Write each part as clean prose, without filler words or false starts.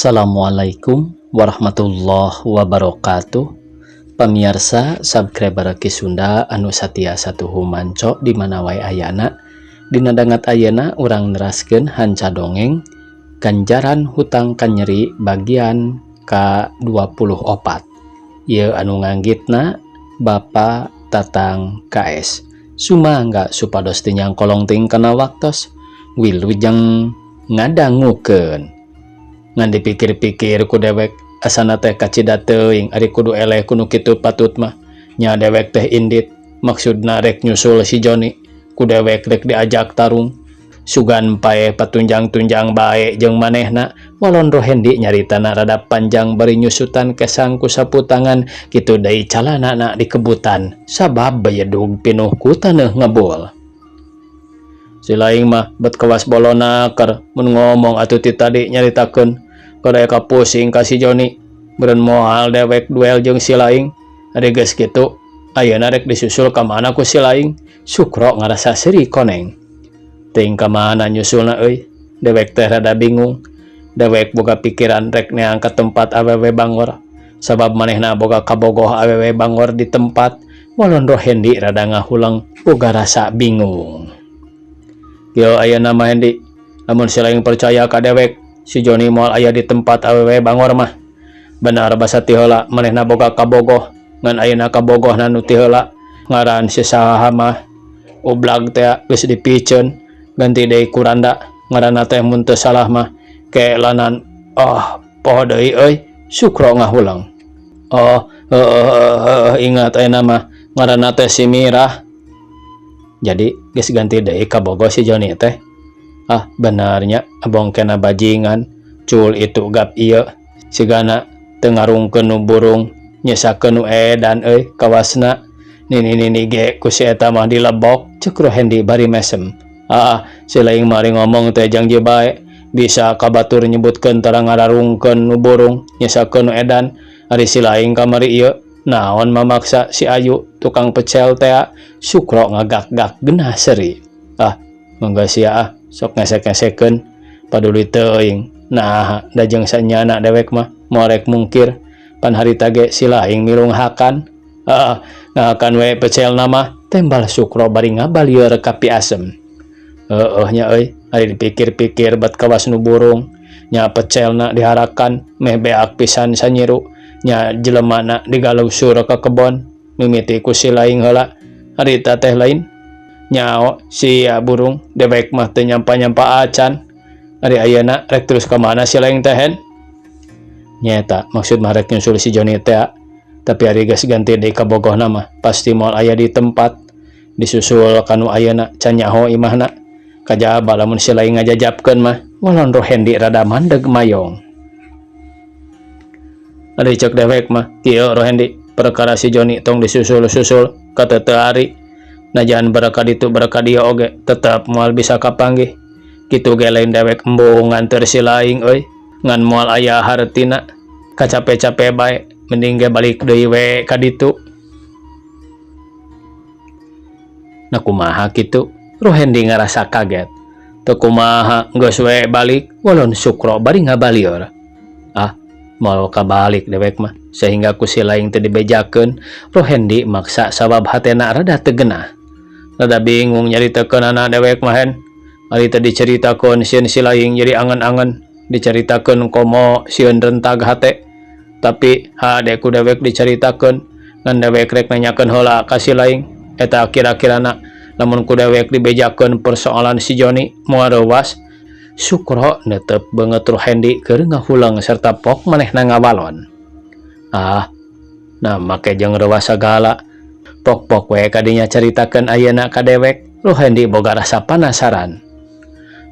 Assalamualaikum warahmatullahi wabarakatuh. Pamirsa subscriber Ki Sunda anu satia satuhu manco di mana wae ayana. Dina dangat ayana urang neraskeun hanca dongeng Ganjaran Hutang Kanyeri bagian ke-24. Ieu anu nganggitna Bapa Tatang KS. Sumangga supados teu nyangkolong ting kana waktos wilujeng ngadangukeun. Ngan dipikir-pikir ku dewek asana teh kacida teuing ari kudu eleh kudu kitu patut mah nya dewek teh indit maksudna rek nyusul si Joni ku dewek rek diajak tarung sugan pae patunjang-tunjang bae jeung manehna walon Rohendi nyaritana rada panjang bari nyusutan kesang ku saputangan kitu deui calanana dikebutan sabab bayedug pinuh ku taneuh ngebul. Si laing mah bet kawas bolona keur mun ngomong atuh ti tadi nyaritakeun kada ka pusing ka si Joni beureun moal dewek duel jeung si laing ari geus kitu ayeuna rek disusul ka mana ku si laing Sukro ngarasa seuri koneng teuing ka mana nyusulna euy dewek teh rada bingung dewek boga pikiran rek neang ka tempat awewe bangor sabab manehna boga kabogoh awewe bangor di tempat walon Rohendi rada ngahulang boga rasa bingung. Yo ayeuna mah Hendi, lamun si laing percaya ka dewek, si Joni moal aya di tempat awewe bangor mah. Benar basa ti heula manehna boga kabogoh, ngan ayeuna kabogohna nu ti heula ngaran si saha mah ublag teh geus dipikeun ganti deui ku randa ngaranna teh mun teu salah mah keelanan poho deui euy Sukro ngahulang. Ingat ayeuna mah ngaranna teh si Mirah. Jadi geus ganti deui kabogoh si Joni teh. Benarnya abong kena bajingan cul itu gap ieu sigana teu ngarungkeun nu burung nyesakeun nu edan euy kawasna nini ge ku si eta mah dilebok ceuk Rohendi bari mesem. Si laing mari ngomong teh janji bae bisa kabatur nyebutkeun tara ngararungkeun nu burung nyesakeun nu edan ari si laing kamari ieu naon mamaksa si Ayu tukang pecel teh Sukro ngagak-gak genah seuri. Mangga sia sok ngesek-ngesekeun paduli teuing. Nah, da jeung sanyana dewek mah morek mungkir pan harita ge si laing mirunghakan. Ngahakan we pecelna mah tembal Sukro bari ngabalieur ka piasem. Nya euy, ari dipikir-pikir bet kawas nu burung nya pecelna diharakan meh beak pisan sanyiru. Nya jelemana digalusur ke kebon mimiti ku si laing heula harita teh lain nyao si burung dewek mah teu nyampa-nyampa acan ari ayeuna rek terus ka mana si laing teh nyata maksud mah rek nyusul si Joni teh tapi ari geus ganti deui kabogohna mah pasti moal aya di tempat disusul kanu ayeuna can nyaho imahna kajaba lamun si laing ngajajabkeun mah walon Rohendi rada mandeg mayong. Ari cek dewek mah kieu Rohendi perkara si Joni tong disusul-susul ka teu ari najan baraka ditu baraka dieu oge tetep moal bisa kapanggih kitu ge lain dewek embung nganter si laing euy ngan moal aya hartina kacape-cape bae mending ge balik deui we ka ditu. Nah kumaha kitu Rohendi ngarasa kaget teu kumaha geus we balik walon Sukro bari ngabalieur. Moal kabalik dewek mah sehingga ku si laing teu dibejakeun Rohendi maksa sabab hatena rada teu genah rada bingung nyaritakeunana dewek mah hen ari teu diceritakeun sieun si laing jadi angen-angen diceritakeun komo sieun rentag hate tapi hade ku dewek diceritakeun ngan dewek rek nanyakeun heula ka si laing eta kira-kirana lamun ku dewek dibejakeun persoalan si Joni moal reuwas Sukro netep banget Rohendi keur ngahulang serta pok manehna ngawalon. Nah make jeung reuwas sagala pok-pok we kadinya caritakeun ayeuna ka dewek Rohendi boga rasa penasaran.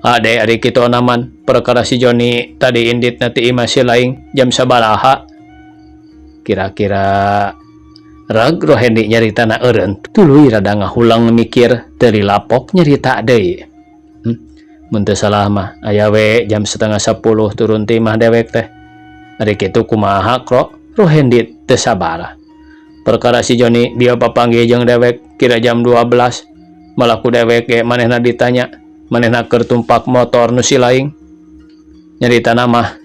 Ade ari kitu naman perkara si Joni tadi inditna ti imah si laing jam sabaraha kira-kira reg Rohendi nyaritana eureun tuluy rada ngahulang mikir teu lapok nyarita deui. Mun teu salah mah aya we jam 9:30 turun ti imah dewek teh. Ari kitu kumaha Rohendi teu sabar. Perkara si Joni dia papanggih jeung dewek kira jam 12 malah ku dewek ge manehna ditanya manehna keur tumpak motor nu si laing. Nyaritana mah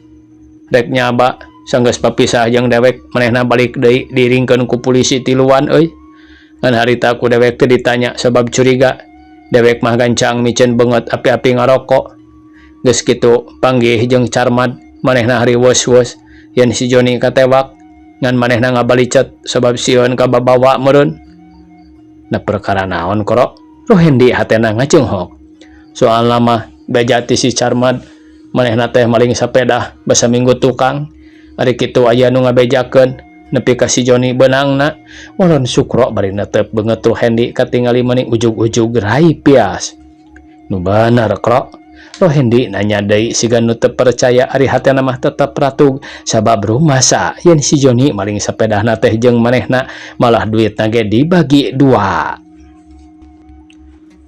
Dek nyaba sanggeus papisah jeung dewek manehna balik deui diringkeun ku polisi tiluan euy. Ngan harita ku dewek teu ditanya sabab curiga. Dewek mah gancang micen banget api-api ngarokok. Geus kitu panggih jeung Carmad manehna hari wos-wos yen si Joni katewak ngan manehna ngabalicet sabab sieun kababawa meureun. Na perkara naon koro? Rohendi hatena ngacenghok. Soal lama beja ti si Carmad manehna teh maling sapeda basa minggu tukang. Ari kitu aya nu ngabejakeun nepi ka si Joni beunangna. Walon Sukro bari netep beungeut Rohendi katingali meuning ujug-ujug rai pias. Nu bener kro. Rohendi nanya deui siga nu teu percaya ari hatena mah tetep ratug sabab rumasa yen si Joni maling sapedahna teh jeung manehna malah duitna ge dibagi dua.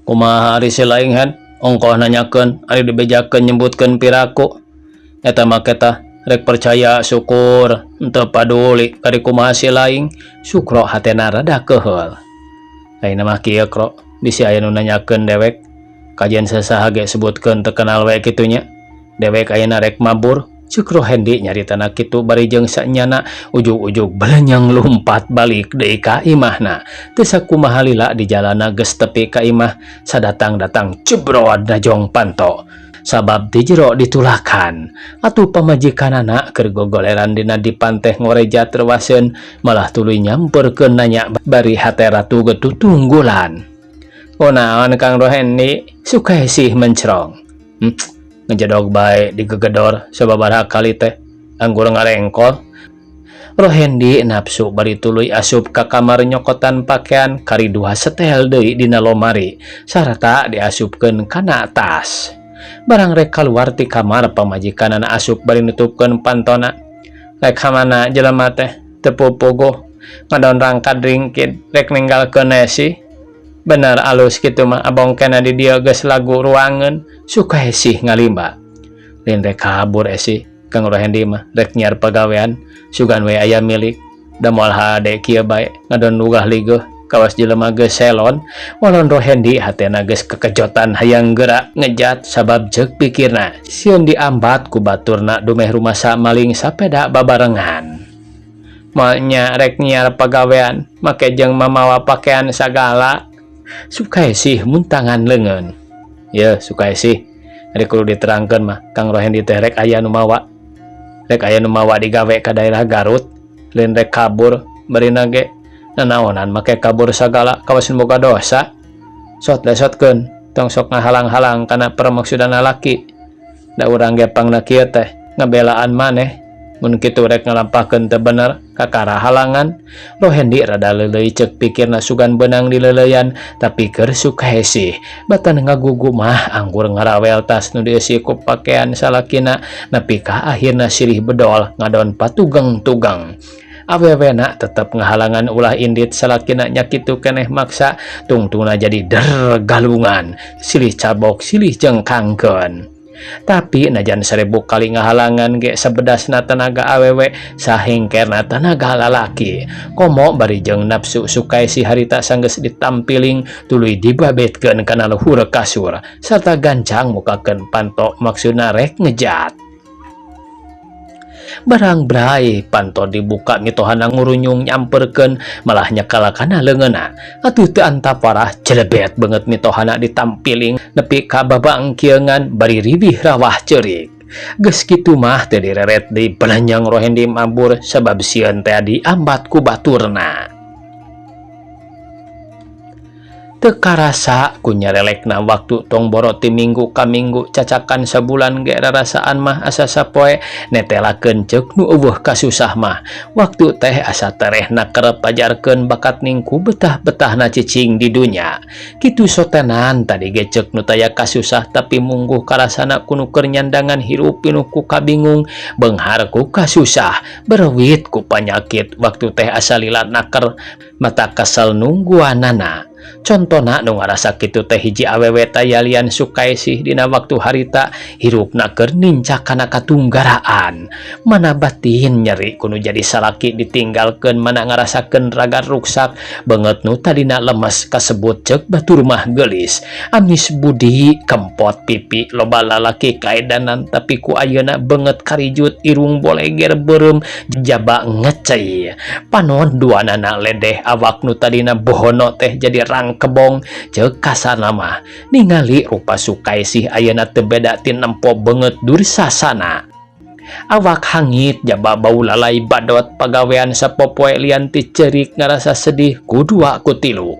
Kumaha ari silaing han ongkoh nanyakeun ari dibejakeun nyebutkeun piraku. Eta mah ketah rek percaya syukur henteu paduli kari kumaha silaing. Sukro hatena rada keheul. Ayeuna mah kieu kro bisi aya nu nanyakeun dewek. Kajian sasaha ge sebutkeun teu kenal we kitunya. Dewek ayeuna rek mabur. Ceuk Rohendi nyaritana kitu bari jeung sanyana ujug-ujug belenyang lumpat balik deui ka imahna. Teu sakumaha lila di jalanna geus tepi ka imah sadatang-datang cebrod najong panto. Sabab di jero ditulakan. Atuh pamajikanana keur gogoleran dina dipan teh ngoreja terwaseun malah tuluy nyamperkeun nanya bari hate ratu getu tunggulan. Kunaon Kang Rohendi sukesih mencrong. Ngejedog bae digegedor sababaraha kali teh anggur ngarengkol. Rohendi nafsu bari tuluy asup ka kamar nyokotan pakaian kari 2 setel deui dina lomari sarta diasupkeun kana tas. Barang rek kaluar ti kamar pamajikanana asup bari nutupkeun pantona. Rek hamana jelema teh teu pupuguh ngadon rangkad ringkid rek ninggalkeun esi. Benar alus kitu mah abong kena di dieu geus lagu ruangeun sukesih ngalimba. Lain rek kabur esi Kang Rohendi mah rek nyiar pagawean sugan we aya milik. Da moal hade kieu bae ngadon nugah ligeuh kawas jelema geus selon. Walon Rohendi hatena geus kekejotan hayang geura ngejat sabab ceuk pikirna sieun diambat ku baturna dumeh rumasa maling sapeda babarengan. Moalnya rek nyiar pagawean make jeung mamawa pakaian sagala. Sukesih muntangan leungeun. Ya sukesih ari kudu diterangkeun mah Kang Rohendi teh rek aya nu mawa. Rek aya nu mawa digawe ka daerah Garut. Lain rek kabur barina ge nanaonan make kabur sagala kawasin boga dosa. Sot lesotkeun tong sok ngahalang-halang kana permaksudan lalaki. Da urang ge pangna kieu teh ngabelaan maneh. Mun kitu rek ngalampahkeun teu bener kakara halangan. Rohendi rada leuleuy ceuk pikirna sugan beunang di leuleyan tapi keur sukesih. Batan ngagugu mah anggur ngarawel tas nu dieusi ku pakaian salakina nepi ka akhirna silih bedol ngadon patugeng-tugeng. Awewena tetep ngahalangan ulah indit salakina nya kitu keneh maksa tungtungna jadi der galungan silih cabok silih jengkangkeun. Tapi najan 1000 kali ngahalangan ge sabedasna tenaga awewe sahingkerna tenaga lalaki. Komo bari jeung nafsu sukesih harita sanggeus ditampiling tuluy dibabetkeun kana luhur kasur sarta gancang mukakeun panto maksudna rek ngejat. Barang brai panto dibuka mitohana ngurunyung nyamperkeun malah nyakalakana leungeunna. Atuh teu anta parah jelebet banget mitohana ditampiling nepi ka babangkieungan bari ribih rawah ceurik. Geus kitu mah teu direret deui belanjang Rohendi mabur sabab sieun teh diambat ku baturna. Teu karasa ku nyarelekna waktu tong boro ti minggu ka minggu cacakan sabulan ge rarasaan mah asa sapoe netelakeun ceuk nu eueuh kasusah mah. Waktu teh asa terehna kerep pajarkeun bakat ningku betah-betahna cicing di dunya. Kitu sotenan tadi ge ceuk nu taya kasusah tapi mungguh karasana kuno keur nyandangan hirup pinuh ku kabingung beunghar ku kasusah berwit ku panyakit waktu teh asa lila naker mata kesel nungguanana. Contona nu ngarasa kitu teh hiji awewe tayalian Sukaesih dina waktu harita hirupna keur nincak kana katunggaraan. Mana batin nyeri kudu jadi salaki ditinggalkeun mana ngarasakeun raga ruksak banget nu tadina lemes kasebut ceuk batur mah geulis. Amis budi kempot pipi loba lalaki kaedanan tapi ku ayeuna banget karijut irung boleger beureum jaba ngecei. Panon duanana ledeh awak nu tadina bohono teh jadi rang kebong ceuk kasana mah ningali rupa Sukaesih ayeuna teu beda ti nempo beungeut Dursasana. Awak hangit jaba bau lalai badot pagawean sapopoe lian ti ceurik ngarasa sedih ku dua ku tilu.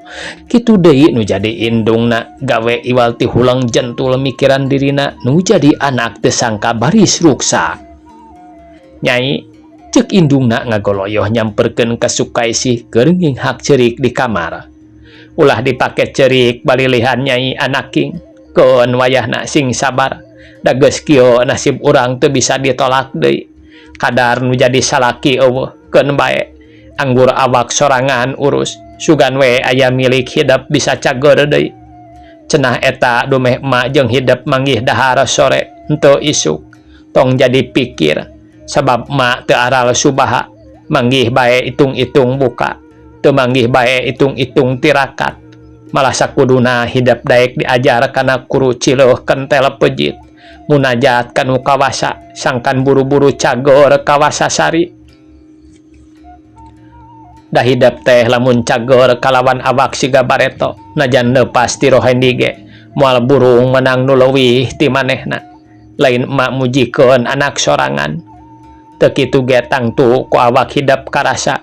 Kitu deui nu jadi indungna gawe iwal ti hulang jentul mikiran dirina nu jadi anak teu sangka baris ruksa. Nyai, ceuk indungna ngagoloyoh nyamperkeun ka Sukaesih keur nginghak ceurik di kamar. Ulah dipake ceurik balilihan Nyai anaking, keun wayahna sing sabar. Da geus kieu nasib urang teu bisa ditolak deui. Kadar nu jadi salaki eueuh keun bae. Anggur awak sorangan urus, sugan we aya milik hidep bisa cager deui. Cenah eta dumeh emak jeung hidep manggih dahar sore henteu isuk. Tong jadi pikir, sabab emak teu aral subaha, manggih bae itung-itung buka. Teu manggih bae itung-itung tirakat. Malah sakuduna hidap daek diajar kana kuru cileuh kentel pejit. Munajat kanu kawasa sangkan buru-buru cagor kawasa sari. Da hidap teh lamun cagor kalawan awak siga bareto najan leupas ti rohendi ge moal burung menang nu leuwih ti manehna. Lain emak mujikeun anak sorangan. Teu kitu ge tangtu ku awak hidap karasa.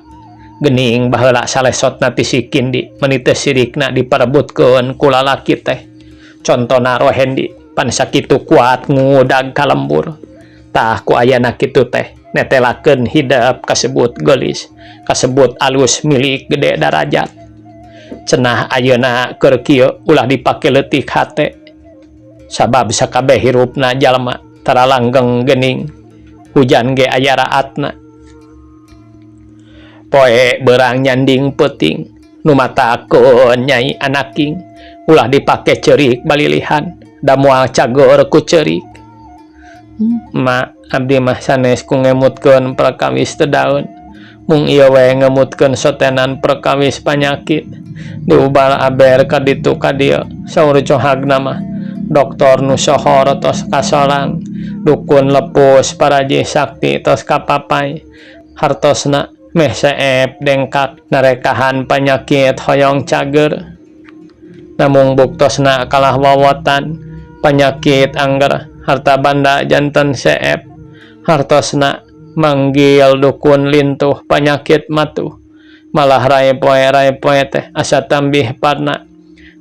Gening baheula salesotna ti si Kindi meuni teu sirikna diparebutkeun ku lalaki teh. Contona rohendi pan sakitu kuat ngudag kalembur. Tah ku ayana kitu teh netelakeun hidep kasebut geulis, kasebut alus milik gede darajat. Cenah ayeuna keur kieu ulah dipake leutik hate. Sabab sakabeh hirupna jalma tara langgeng geuning. Hujan ge aya raatna. Poe beurang nyanding peuting nu matakeun Nyai anaking ulah dipake ceurik balilihan da moal cagor ku ceurik. Ma, abdi mah sanes ku ngemutkeun perkawis teu daun. Mung ieu we ngemutkeun sotenan perkawis panyakit. Diubal aber ka ditu ka dieu saur cohagna mah. Doktor nu sohor tos kasolang. Dukun lepus paraji sakti tos kapapai. Hartosna meh seep dengkak narekahan panyakit hoyong cager. Namung buktosna kalah wawotan panyakit angger harta banda janten seep. Hartosna manggil dukun lintuh panyakit matuh. Malah rae-poe teh asa tambih parna.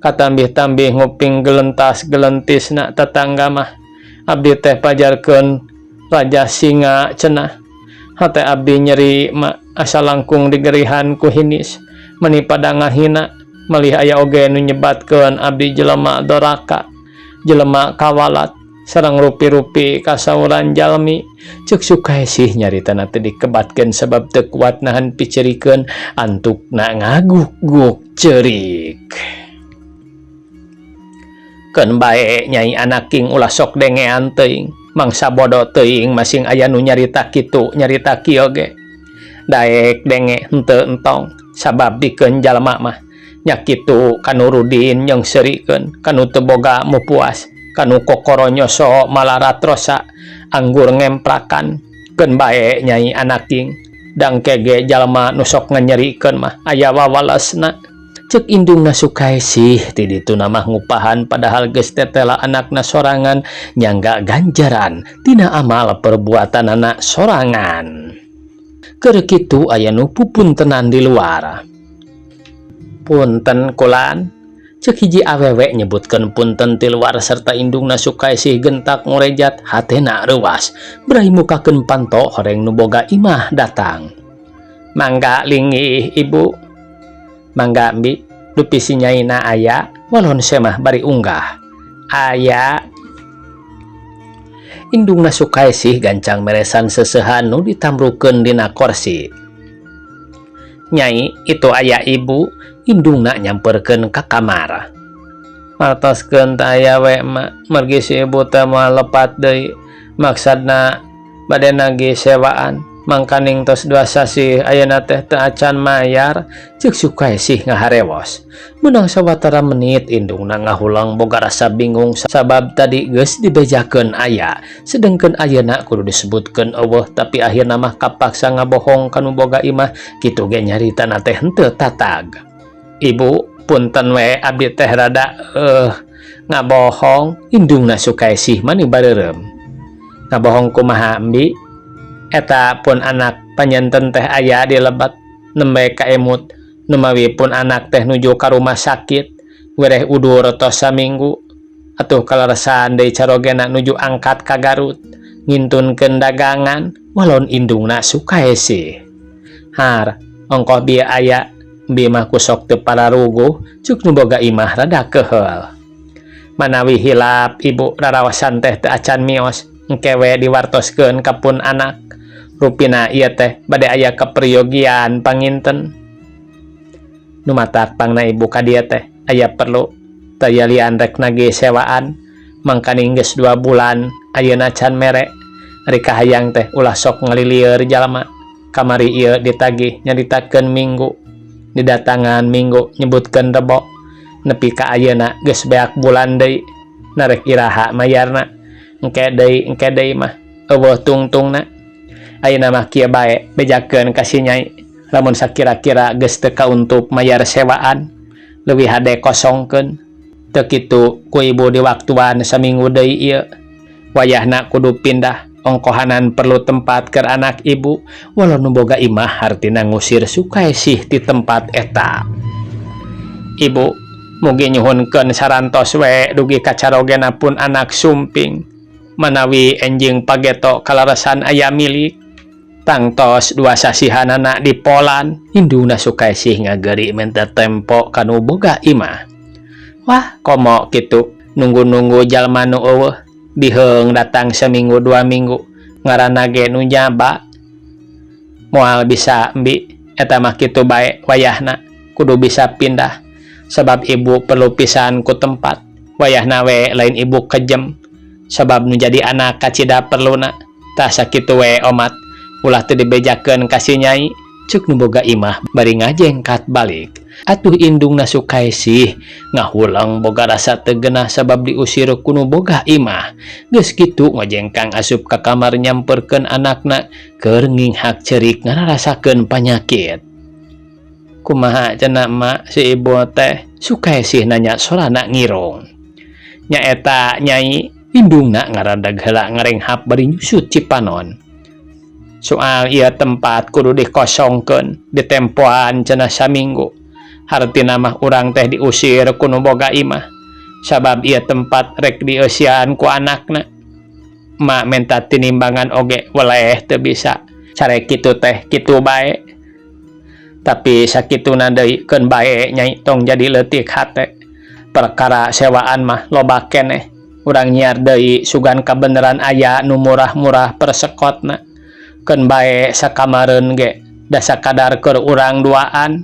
Katambih-tambih nguping gelentas-gelentisna tetangga mah. Abdi teh pajarkeun Raja Singa cenah. Hate abdi nyeri mak asa langkung digerihan ku hinis meuni pada ngahina malih aya oge nu nyebatkeun abdi jelema doraka, jelema kawalat sareng rupi-rupi kasauran jalmi. Ceuk Sukaesih nyaritana teu dikebatkeun sabab teu kuat nahan picerikeun antukna ngaguk-guk ceurik. Keun bae Nyai anaking ulah sok dengean teuing. Mangsa bodoh teuing masing aya nu nyarita kitu nyarita kieu ge. Daek denge henteu entong sabab dikeun jalma mah nya kitu kanu rudin jeung serikeun kanu teu boga mupuas kanu kokoro nyoso malarat rosa anggur ngemprakan. Keun bae Nyai anaking dangke ge jalma nu sok nganyerikeun mah aya wawalesna. Ceuk indungna Sukaesih ti ditu mah ngupahan padahal geus tetela anakna sorangan nyangga ganjaran tina amal perbuatanana sorangan. Keur kitu aya nu pupuntenan di luar. Punten kulan, ceuk hiji awewe nyebutkeun punten ti luar sarta indungna Sukaesih gentak ngorejat hatena reuas brai mukakeun panto horeng nu boga imah datang. Mangga linggih ibu. Mangga Mbi, dupi si Nyaina aya, walon semah bari unggah. Aya. Indungna Sukaesih gancang meresan seseuhan nu ditambrukeun dina kursi. Nyai itu aya ibu indungna nyamperkeun ka kamar. Martoskeun teh aya we mak, mergi si ibu teh moal lepat deui. Maksudna bade nagih sewaan. Mangkaning tos 2 sasi ayeuna teh teu acan mayar, ceuk Sukaesih ngaharewos. Menang sawatara menit indungna ngahulang boga rasa bingung sabab tadi geus dibejakeun aya, sedengkeun ayeuna kudu disebutkeun eueuh tapi akhirna mah kapaksa ngabohong kanu boga imah, kitu ge nyaritana teh henteu tatag. Ibu, punten we abdi teh rada ngabohong, indungna Sukaesih mani bareureum. Ngabohong kumaha Ambi? Eta pun anak panyanten teh aya di lebat nembe ka emut numawi pun anak teh nuju ka rumah sakit wereh udur tos saminggu atuh kaleresan deui carogena nuju angkat ka Garut ngintunkeun dagangan walon indungna Sukaesih. Har ongkoh bieu aya bi mah kusok teu pararuguh cuk nu boga imah rada keheul. Manawi hilap ibu raraosan teh teu acan mios engke we diwartoskeun ka pun anak. Rupina ieu teh bade aya kaperyogian panginten. Nu matak pangna ibu ka dieu teh aya perlu teu lian rek nagih sewaan mangkaning geus 2 bulan ayeuna can mere. Ari kahayang teh ulah sok ngalilieur jalma. Kamari ieu ditagih nyaritakeun minggu, didatangan minggu nyebutkeun rebo. Nepi ka ayeuna geus beak bulan deui narek iraha mayarna. Engke deui mah eueuh tungtungna. Ayeuna mah kieu bae bejakeun ka si Nyai, lamun sakira-kira geus teu kauntup mayar sewaan leuwih hade kosongkeun. Teu kitu ku ibu diwaktuan saminggu deui ieu. Wayahna kudu pindah, ongkohanan perlu tempat keur anak ibu, walau nu boga imah hartina ngusir Sukaesih ti tempat eta. Ibu, mugi nyuhunkeun sarantos we dugi kacarogena pun anak sumping, manawi enjing pageto kalaresan aya milik. Tangtos 2 sasihanana dipolan, indungna Sukaesih ngageri menta tempo kanu boga imah. Wah, komo kitu, nunggu-nunggu jalma nu eueuh, diheung datang seminggu 2 minggu, ngaranna ge nu nyaba. Moal bisa Mbi, eta mah kitu bae wayahna, kudu bisa pindah, sabab ibu perlu pisan ku tempat. Wayahna we lain ibu kejem, sabab nu jadi anak kacida perluna, tah sakitu we omat. Ulah teu dibejakeun ka si Nyai, ceuk nu boga imah bari ngajengkat balik. Atuh indungna Sukaesih ngahulang boga rasa teu geunah sabab diusir ku nu boga imah. Geus kitu ngajengkang asup ka kamar nyamperkeun anakna keur nginghak ceurik ngararasakeun panyakit. Kumaha cenah mak si ibu teh? Sukaesih nanya sorana ngirung. Nyaeta Nyai, indungna ngaradag heula ngarenghap bari nyusut cipanon. Soal ieu tempat kudu dikosongkeun, ditempoan cenah saminggu. Hartina mah urang teh diusir ku nu boga imah, sabab ieu tempat rek dieusian ku anakna. Mak menta tinimbangan oge weleh teu bisa. Care kitu teh kitu bae. Tapi sakituna deui keun bae Nyai tong jadi leutik hate. Perkara sewaan mah loba keneh. Urang nyiar deui sugan kabeneran aya nu murah-murah persekotna. Keun bae sakamareun ge da sakadar keur urang duaan.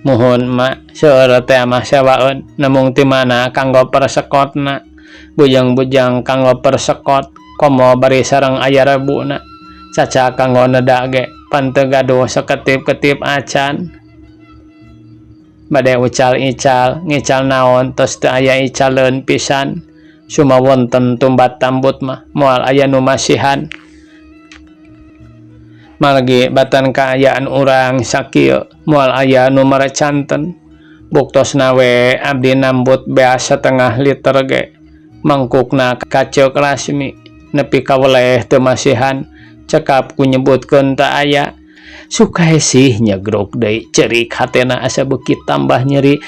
Muhun mak seueur teh mah sewaeun namung ti mana kanggo persekotna. Bujang-bujang kanggo persekot komo bari sareng aya rebuna. Caca kanggo neda ge pan teu gaduh saketip-ketip acan. Bade ucal-ical ngical naon tos teu aya icaleun pisan. Suma wonten tumbat tambut mah moal aya nu masihan. Malagi batan kaayaan urang sakieu moal aya nu marecanten. Buktosna we abdi nambut beas setengah liter ge. Mangkukna kaceuk lasmi nepi ka weleh teu masihan. Cekap ku nyebutkeun teu aya. Sukaesih nyegrok deui ceurik hatena asa beuki tambah nyeri.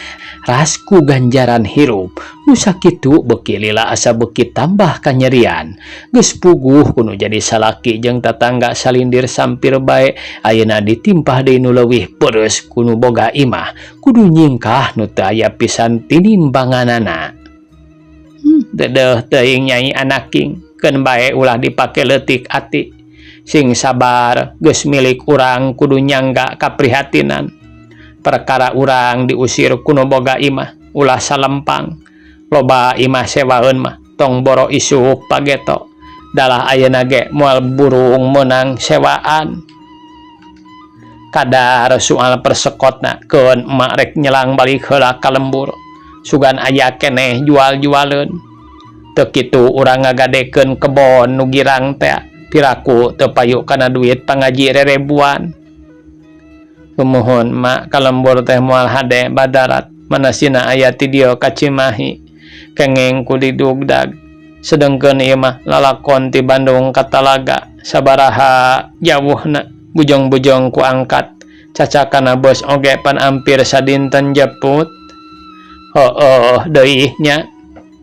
Rasku ganjaran hirup nu sakitu beuki lila asa beuki tambah kanyerian. Geus puguh kudu jadi salaki jeung tatangga salindir sampir bae. Ayeuna ditimpah deui nu leuwih peureuss ku nu boga imah, kudu nyingkah nu teu aya pisan tinimbanganana. Dedeuh teuing Nyai anak king, keun bae ulah dipake leutik ati. sing sabar geus milik urang kudu nyangga kaprihatinan perkara urang diusir kuno boga imah ulah salempang loba imah sewaeun mah tong boro isuk pageto dalah ayeuna ge moal burung menang sewaan kadar soal persekotna keun emak rek nyelang balik heula ka lembur sugan aya keneh jual-jualeun teu kitu urang ngagadekeun kebon nu girang teh piraku teu payu kana duit pangaji rerebuan pemohon mak ka lembur teh moal hade badarat manasina aya ti dieu ka Cimahi kengeng ku didugdag sedengkeun ieu mah lalakon ti Bandung ka Talaga sabaraha jauhna bujong-bujong ku angkat cacakana bos oge pan ampir sadinten jeput deui nya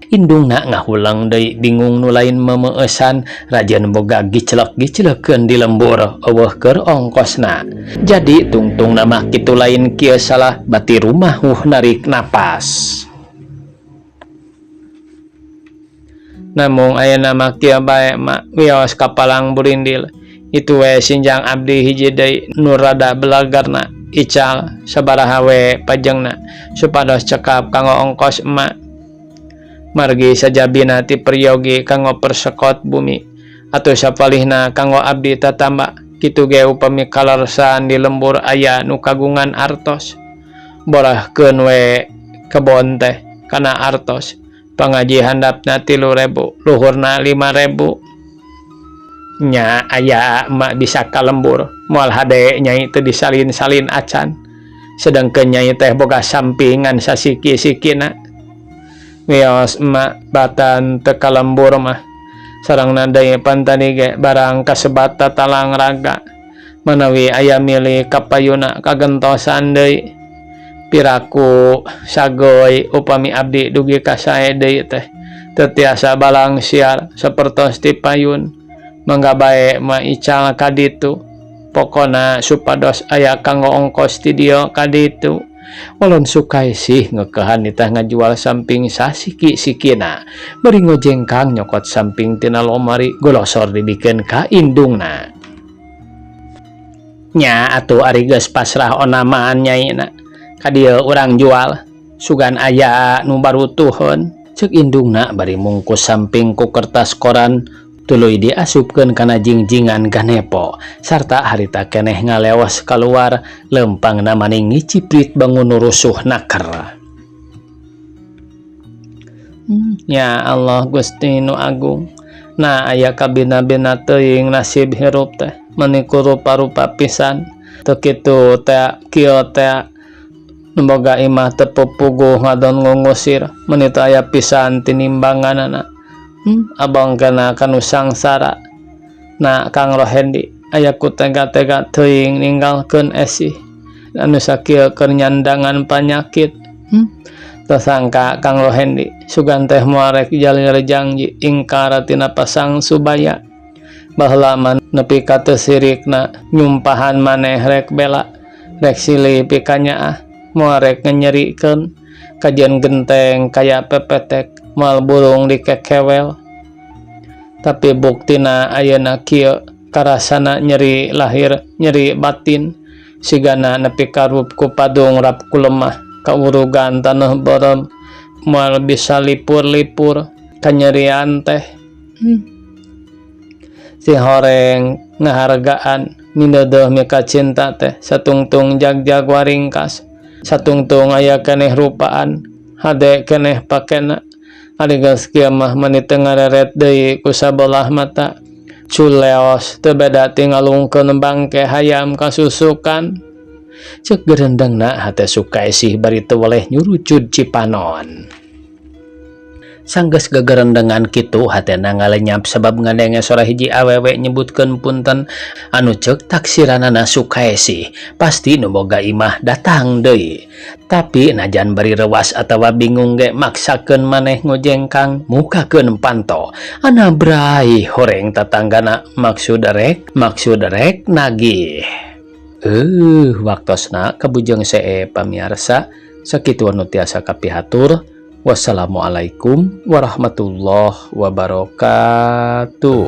indungna ngahulang deui bingung nu lain memeueusan rajan boga giclek-giclekeun di lembur eueuh keur ongkosna jadi tungtungna mah kitu lain kieu salah bati rumah narik napas namung ayeuna mah kieu bae mak wios kapalang burindil itu we sinjang abdi hiji deui nu rada belagarna ical sabaraha we pajengna supados cekap kanggo ongkos emak margi sajabina ti peryogi kanggo persekot bumi atuh sapalihna kanggo abdi tatamba kitu ge upami kalarsan di lembur aya nu kagungan artos borahkeun we kebon teh kana artos pangaji handapna 3.000 luhurna 5.000 nya aya emak bisa ka lembur moal hade nyai teu disalin-salin acan sedengkeun nyai teh boga sampingan sasiki-sikina wios emak batan teu ka lembur mah sarengna deui pantani ge barang kasebat tatalang raga manawi aya milih kapayuna kagentosan deui piraku sagoy upami abdi dugi ka sae deui teh teu tiasa balang siar sapertos ti payun mangga bae ma ical kaditu pokona supados aya kanggo ongkos ti dieu kaditu ulun sukai sih ngeukehan nitah ngajual samping sasiki-sikina bari ngojengkang nyokot samping tina lomari golosor dibikeun ka indungna nya atuh ari geus pasrah onamaan nyaina ka dieu urang jual sugan aya nu barutuheun ceuk indungna bari mungkus samping ku kertas koran tuluy diasupkeun kana jingjingan ganepo sarta harita keneh ngalewas kaluar lempangna maning ngiciprit bangun rusuh naker ya Allah Gusti nu agung nah aya kabina-bina teuing nasib hirup teh maniku rupa-rupa pisan teu kitu teh kieu teh nu boga imah teu pupuguh ngadon ngungusir menit aya pisan tinimbanganana abang kana kanu sangsara na Kang Rohendi aya ku tega-tega teuing ninggalkeun esih anu sakieu keur nyandangan panyakit teu sangka Kang Rohendi sugan teh moal rek jalin janji ingkar tina pasang subaya baheula man nepi ka teu sirikna nyumpahan maneh rek bela rek silih pikanyaah moal rek nyerikeun kajian genteng kaya pepetek moal burung dikekewel tapi buktina ayeuna kieu karasana nyeri lahir nyeri batin sigana nepi karup ku padung rap ku lemah kaurugan taneuh berem moal bisa lipur-lipur kanyerian teh si horeng ngahargaan mineueuh mika cinta teh satungtung jag-jag waringkas satungtung aya keneh rupaan hade keneh pakena ari geus kieu mah manit teu ngareret deui ku sabelah mata culeos teu beda tingalungkeun bangke hayam kasusukan ceuk gereundengna hate sukai sih bari teu weleh nyurucud cipanon sanggeus gegerendengan kitu hatena ngalenyap sabab ngandenge sora hiji awewe nyebutkeun punten anu ceuk taksiranana sukai sih pasti nu boga imah datang deui tapi najan bari rewas atawa bingung ge maksakeun maneh ngojengkang mukakeun panto ana brai horeng tatanggana maksud rek nagih waktosna kabujeng see pamiarsa sakitu anu tiasa kapihatur. Wassalamualaikum warahmatullahi wabarakatuh.